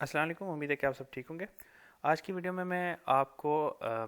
अस्सलाम वालेकुम। उम्मीद है कि आप सब ठीक होंगे। आज की वीडियो में मैं आपको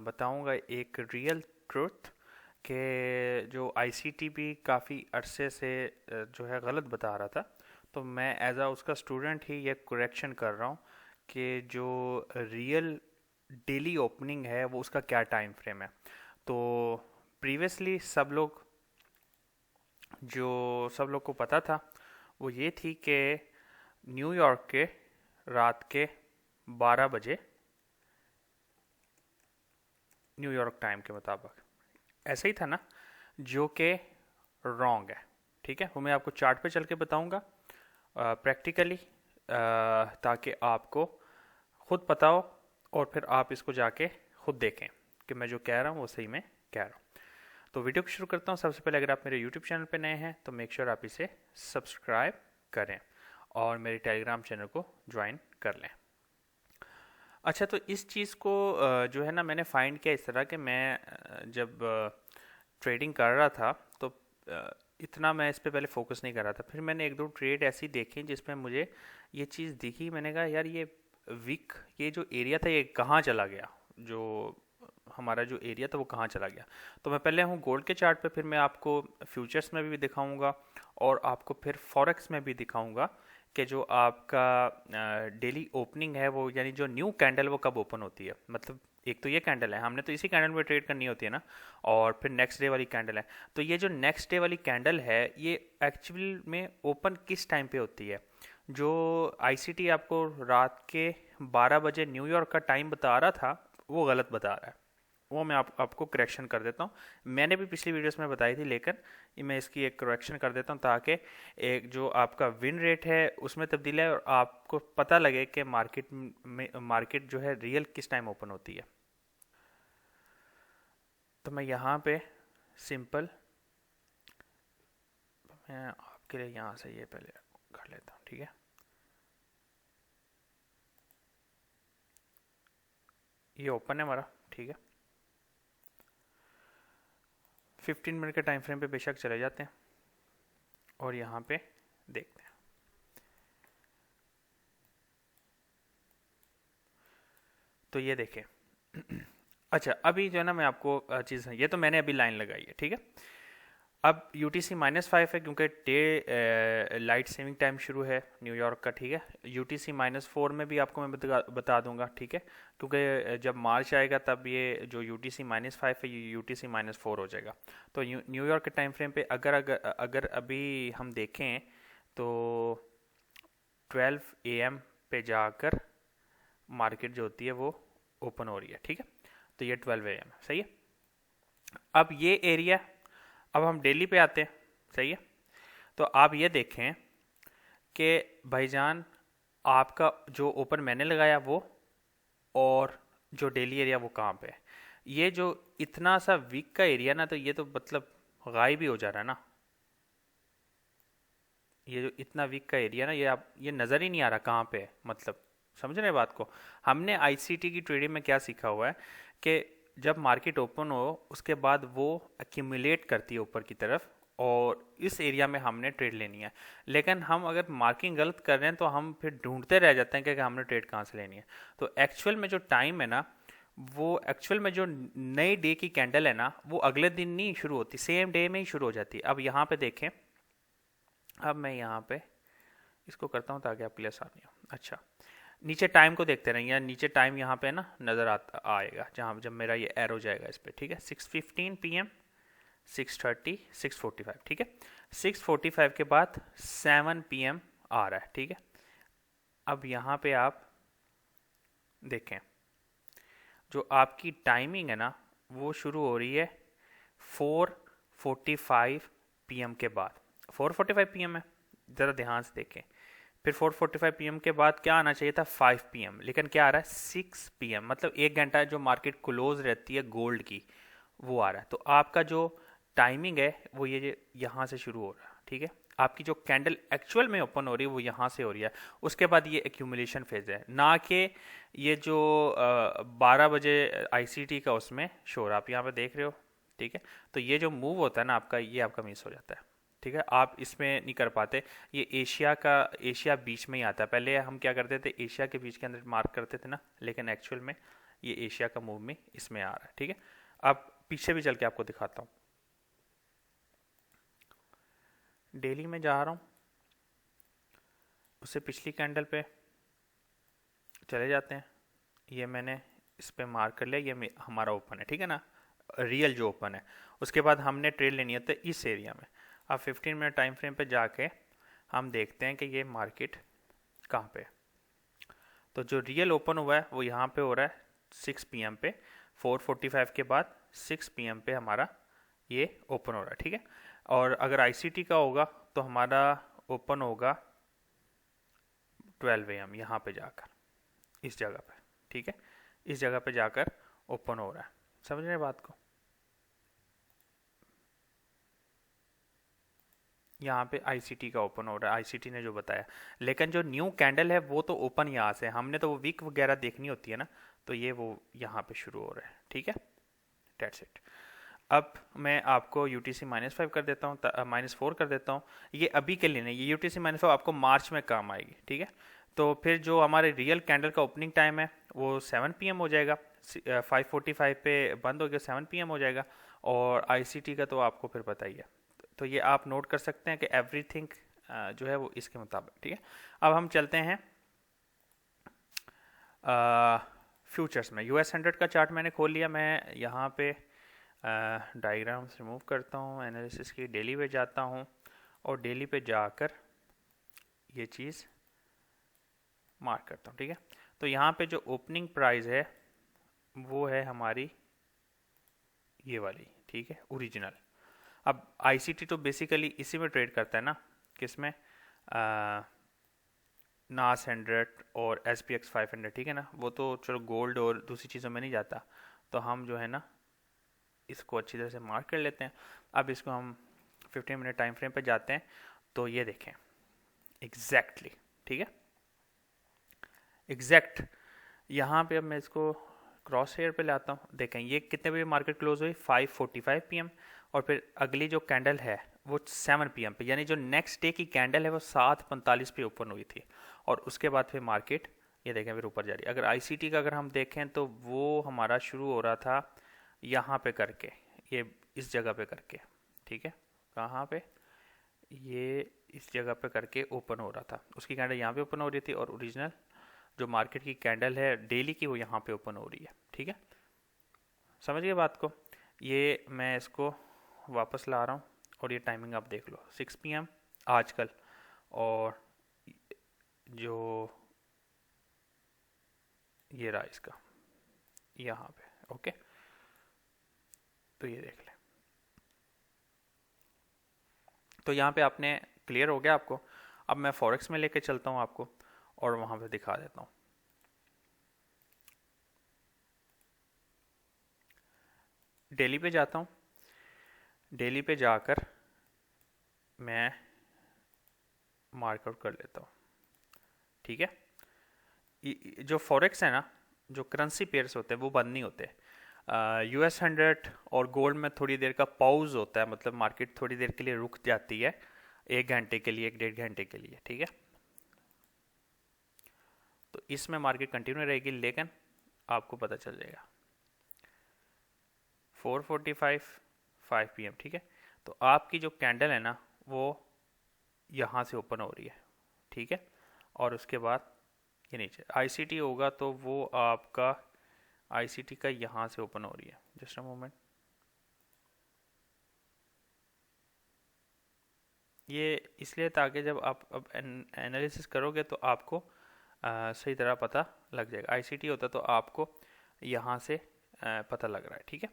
बताऊंगा एक रियल ट्रुथ कि जो आईसीटी भी काफ़ी अरसे से जो है गलत बता रहा था। तो मैं एज आ उसका स्टूडेंट ही ये करेक्शन कर रहा हूँ कि जो रियल डेली ओपनिंग है वो उसका क्या टाइम फ्रेम है। तो प्रीवियसली सब लोग को पता था वो ये थी कि न्यूयॉर्क के रात के 12 बजे न्यूयॉर्क टाइम के मुताबिक ऐसे ही था ना, जो कि रॉन्ग है। ठीक है, वो मैं आपको चार्ट पे चल के बताऊंगा प्रैक्टिकली, ताकि आपको खुद पता हो और फिर आप इसको जाके खुद देखें कि मैं जो कह रहा हूँ वो सही में कह रहा हूँ। तो वीडियो को शुरू करता हूँ। सबसे पहले अगर आप मेरे यूट्यूब चैनल पे नए हैं तो मेक श्योर आप इसे सब्सक्राइब करें और मेरे टेलीग्राम चैनल को ज्वाइन कर लें। अच्छा, तो इस चीज़ को जो है ना, मैंने फाइंड किया इस तरह कि मैं जब ट्रेडिंग कर रहा था तो इतना मैं इस पे पहले फोकस नहीं कर रहा था। फिर मैंने एक दो ट्रेड ऐसी देखी जिसमें मुझे ये चीज़ दिखी। मैंने कहा यार, ये विक, ये जो एरिया था ये कहाँ चला गया, जो हमारा जो एरिया था वो कहाँ चला गया। तो मैं पहले हूँ गोल्ड के चार्ट पे, फिर मैं आपको फ्यूचर्स में भी दिखाऊंगा और आपको फिर फॉरेक्स में भी दिखाऊंगा कि जो आपका डेली ओपनिंग है वो, यानी जो न्यू कैंडल वो कब ओपन होती है। मतलब एक तो ये कैंडल है, हमने तो इसी कैंडल में ट्रेड करनी होती है ना, और फिर नेक्स्ट डे वाली कैंडल है। तो ये जो नेक्स्ट डे वाली कैंडल है ये एक्चुअल में ओपन किस टाइम पे होती है। जो आईसीटी आपको रात के 12 बजे न्यूयॉर्क का टाइम बता रहा था वो गलत बता रहा है। वो मैं आपको करेक्शन कर देता हूँ। मैंने भी पिछली वीडियोस में बताई थी, लेकिन मैं इसकी एक करेक्शन कर देता हूँ ताकि एक जो आपका विन रेट है उसमें तब्दीली है और आपको पता लगे कि मार्केट जो है रियल किस टाइम ओपन होती है। तो मैं यहाँ पे सिंपल, मैं आपके लिए यहाँ से ये पहले कर लेता हूँ। ठीक है, ये ओपन है हमारा। ठीक है, 15 मिनट के टाइम फ्रेम पे बेशक चले जाते हैं और यहाँ पे देखते हैं। तो ये देखें। अच्छा, अभी जो है ना, मैं आपको चीज़, ये तो मैंने अभी लाइन लगाई है। ठीक है, अब यूटीसी -5 है क्योंकि डे लाइट सेविंग टाइम शुरू है न्यूयॉर्क का। ठीक है, यूटीसी -4 में भी आपको मैं बता दूंगा। ठीक है, क्योंकि जब मार्च आएगा तब ये जो यूटीसी -5 है ये यूटीसी -4 हो जाएगा। तो न्यूयॉर्क के टाइम फ्रेम पे अगर अगर अगर अभी हम देखें तो 12 AM पे जाकर मार्केट जो होती है वो ओपन हो रही है। ठीक है, तो ये 12 AM है। सही है, अब ये एरिया, अब हम डेली पे आते हैं। सही है, तो आप ये देखें कि भाईजान, आपका जो ओपन मैंने लगाया वो और जो डेली एरिया वो कहाँ पे है। ये जो इतना सा वीक का एरिया ना, तो ये तो मतलब गायब ही हो जा रहा है ना। ये जो इतना वीक का एरिया ना, ये आप ये नज़र ही नहीं आ रहा कहाँ पे है। मतलब समझ रहे हैं बात को। हमने आईसीटी की ट्रेडिंग में क्या सीखा हुआ है कि जब मार्केट ओपन हो उसके बाद वो एक्यूमुलेट करती है ऊपर की तरफ, और इस एरिया में हमने ट्रेड लेनी है। लेकिन हम अगर मार्किंग गलत कर रहे हैं तो हम फिर ढूंढते रह जाते हैं कि हमने ट्रेड कहाँ से लेनी है। तो एक्चुअल में जो टाइम है ना, वो एक्चुअल में जो नई डे की कैंडल है ना, वो अगले दिन नहीं शुरू होती, सेम डे में ही शुरू हो जाती है। अब यहाँ पे देखें, अब मैं यहाँ पे इसको करता हूँ ताकि आपके लिए आसानी हो। अच्छा, नीचे टाइम को देखते रहिए। नीचे टाइम यहाँ पे ना नज़र आता आएगा, जहाँ जब मेरा ये एरो जाएगा इस पर। ठीक है, 6:15 PM, 6:30, 6:45। ठीक है, 6:45 के बाद 7 PM आ रहा है। ठीक है, अब यहाँ पे आप देखें, जो आपकी टाइमिंग है ना वो शुरू हो रही है 4:45 PM के बाद। 4:45 PM है, ज़रा ध्यान से देखें। फिर 4:45 PM के बाद क्या आना चाहिए था, 5 PM, लेकिन क्या आ रहा है 6 PM। मतलब 1 घंटा जो मार्केट क्लोज रहती है गोल्ड की वो आ रहा है। तो आपका जो टाइमिंग है वो ये यहाँ से शुरू हो रहा है। ठीक है, आपकी जो कैंडल एक्चुअल में ओपन हो रही है वो यहाँ से हो रही है। उसके बाद ये एक्यूमुलेशन फेज है, ना कि ये जो 12 बजे आईसीटी का उसमें शोर आप यहाँ पे देख रहे हो। ठीक है, तो ये जो मूव होता है ना आपका, ये आपका मिस हो जाता है। ठीक है, आप इसमें नहीं कर पाते। ये एशिया बीच में ही आता है। पहले हम क्या करते थे, एशिया के बीच के अंदर मार्क करते थे ना, लेकिन एक्चुअल में ये एशिया का मूव में इसमें आ रहा है। ठीक है, अब पीछे भी चल के आपको दिखाता हूँ। डेली में जा रहा हूँ, उससे पिछली कैंडल पे चले जाते हैं। ये मैंने इस पे मार्क कर लिया, ये हमारा ओपन है, ठीक है ना, रियल जो ओपन है। उसके बाद हमने ट्रेड लेनी है तो इस एरिया में। अब 15 मिनट टाइम फ्रेम पे जाके हम देखते हैं कि ये मार्केट कहाँ पे है। तो जो रियल ओपन हुआ है वो यहाँ पे हो रहा है 6 PM पे, 4:45 के बाद 6 PM पे हमारा ये ओपन हो रहा है। ठीक है, और अगर आईसीटी का होगा तो हमारा ओपन होगा 12 AM यहाँ पे जाकर, इस जगह पे। ठीक है, इस जगह पे जाकर ओपन हो रहा है। समझ रहे हैं बात को? यहाँ पे आईसीटी का ओपन हो रहा है, आईसीटी ने जो बताया। लेकिन जो न्यू कैंडल है वो तो ओपन यहाँ से, हमने तो वो वीक वगैरह देखनी होती है ना, तो ये वो यहाँ पे शुरू हो रहा है। ठीक है, डेट्स इट। अब मैं आपको यूटीसी -5 कर देता हूँ, -4 कर देता हूँ। ये अभी के लिए नहीं, ये यूटीसी -5 आपको मार्च में काम आएगी। ठीक है, तो फिर जो हमारे रियल कैंडल का ओपनिंग टाइम है वो 7 PM हो जाएगा, 5:45 पे बंद हो गया, 7 PM हो जाएगा। और आईसीटी का तो आपको फिर पता ही है। तो ये आप नोट कर सकते हैं कि एवरीथिंग जो है वो इसके मुताबिक। ठीक है, अब हम चलते हैं फ्यूचर्स में। US 100 का चार्ट मैंने खोल लिया। मैं यहाँ पे डायग्राम्स रिमूव करता हूँ, एनालिसिस की डेली पे जाता हूँ, और डेली पे जाकर ये चीज़ मार्क करता हूँ। ठीक है, तो यहाँ पे जो ओपनिंग प्राइस है वो है हमारी ये वाली। ठीक है, ओरिजिनल। अब आईसीटी तो बेसिकली इसी में ट्रेड करता है ना, किसमें, नास 100 और SPX 500। ठीक है ना, वो तो चलो गोल्ड और दूसरी चीज़ों में नहीं जाता। तो हम जो है ना इसको अच्छी तरह से मार्क कर लेते हैं। अब इसको हम 15 मिनट टाइम फ्रेम पे जाते हैं, तो ये देखें एग्जैक्टली। ठीक है, एग्जैक्ट यहाँ पे अब मैं इसको क्रॉस हेयर पे लाता हूँ। देखें ये कितने बजे मार्केट क्लोज हुई, 5:45 PM, और फिर अगली जो कैंडल है वो 7 PM पे, यानी जो नेक्स्ट डे की कैंडल है वो 7:45 पे ओपन हुई थी। और उसके बाद फिर मार्केट ये देखें फिर ऊपर जा रही है। अगर आईसीटी का अगर हम देखें तो वो हमारा शुरू हो रहा था यहाँ पे करके, ये इस जगह पे करके। ठीक है, कहाँ पे, ये इस जगह पे करके ओपन हो रहा था। उसकी कैंडल यहाँ पे ओपन हो रही थी, और ओरिजिनल जो मार्केट की कैंडल है डेली की वो यहाँ पे ओपन हो रही है। ठीक है, समझ गए बात को? ये मैं इसको वापस ला रहा हूँ, और ये टाइमिंग आप देख लो 6 PM आजकल, और जो ये रहा इसका यहाँ पे। ओके, तो ये देख लें। तो यहाँ पे आपने क्लियर हो गया आपको। अब मैं फॉरेक्स में लेके चलता हूँ आपको, और वहाँ पे दिखा देता हूँ। डेली पे जाता हूँ, डेली पे जाकर मैं मार्कआउट कर लेता हूँ। ठीक है, जो फॉरेक्स है ना, जो करेंसी पेयर्स होते हैं वो बंद नहीं होते। US 100 और गोल्ड में थोड़ी देर का पॉज होता है, मतलब मार्केट थोड़ी देर के लिए रुक जाती है, 1 घंटे के लिए, 1-1.5 घंटे के लिए। ठीक है, तो इसमें मार्केट कंटिन्यू रहेगी, लेकिन आपको पता चल जाएगा 4:45 5 PM। ठीक है, तो आपकी जो कैंडल है ना वो यहाँ से ओपन हो रही है। ठीक है, और उसके बाद ये नीचे आईसीटी होगा तो वो आपका आईसीटी का यहाँ से ओपन हो रही है। जस्ट अ मोमेंट, ये इसलिए ताकि जब आप अब एनालिसिस करोगे तो आपको सही तरह पता लग जाएगा। आईसीटी होता तो आपको यहाँ से पता लग रहा है। ठीक है,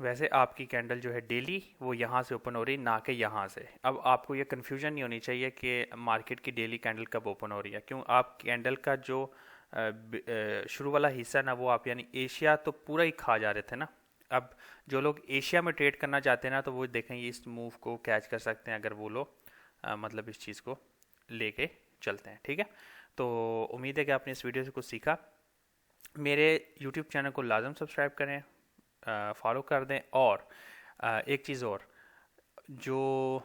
वैसे आपकी कैंडल जो है डेली वो यहाँ से ओपन हो रही, ना कि यहाँ से। अब आपको ये कन्फ्यूजन नहीं होनी चाहिए कि मार्केट की डेली कैंडल कब ओपन हो रही है। क्यों, आप कैंडल का जो शुरू वाला हिस्सा ना वो आप यानी एशिया तो पूरा ही खा जा रहे थे ना। अब जो लोग एशिया में ट्रेड करना चाहते हैं ना, तो वो देखेंगे इस मूव को कैच कर सकते हैं, अगर वो लोग मतलब इस चीज़ को लेके चलते हैं। ठीक है, तो उम्मीद है कि आपने इस वीडियो से कुछ सीखा। मेरे यूट्यूब चैनल को लाजम सब्सक्राइब करें, फॉलो कर दें। और एक चीज़ और, जो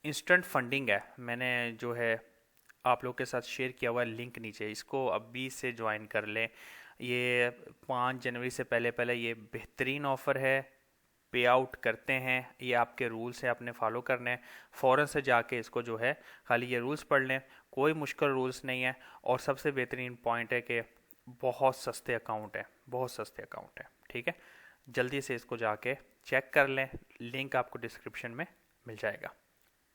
इंस्टेंट फंडिंग है, मैंने जो है आप लोग के साथ शेयर किया हुआ है लिंक नीचे, इसको अभी से ज्वाइन कर लें। ये 5 जनवरी से पहले पहले ये बेहतरीन ऑफ़र है। पे आउट करते हैं, ये आपके रूल्स हैं, आपने फॉलो करने हैं। फ़ौरन से जाके इसको जो है खाली ये रूल्स पढ़ लें, कोई मुश्किल रूल्स नहीं है। और सबसे बेहतरीन पॉइंट है कि बहुत सस्ते अकाउंट है, बहुत सस्ते अकाउंट है। ठीक है, जल्दी से इसको जाके चेक कर लें, लिंक आपको डिस्क्रिप्शन में मिल जाएगा।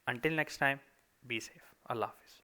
Until next time, be safe, अल्लाह हाफिज़।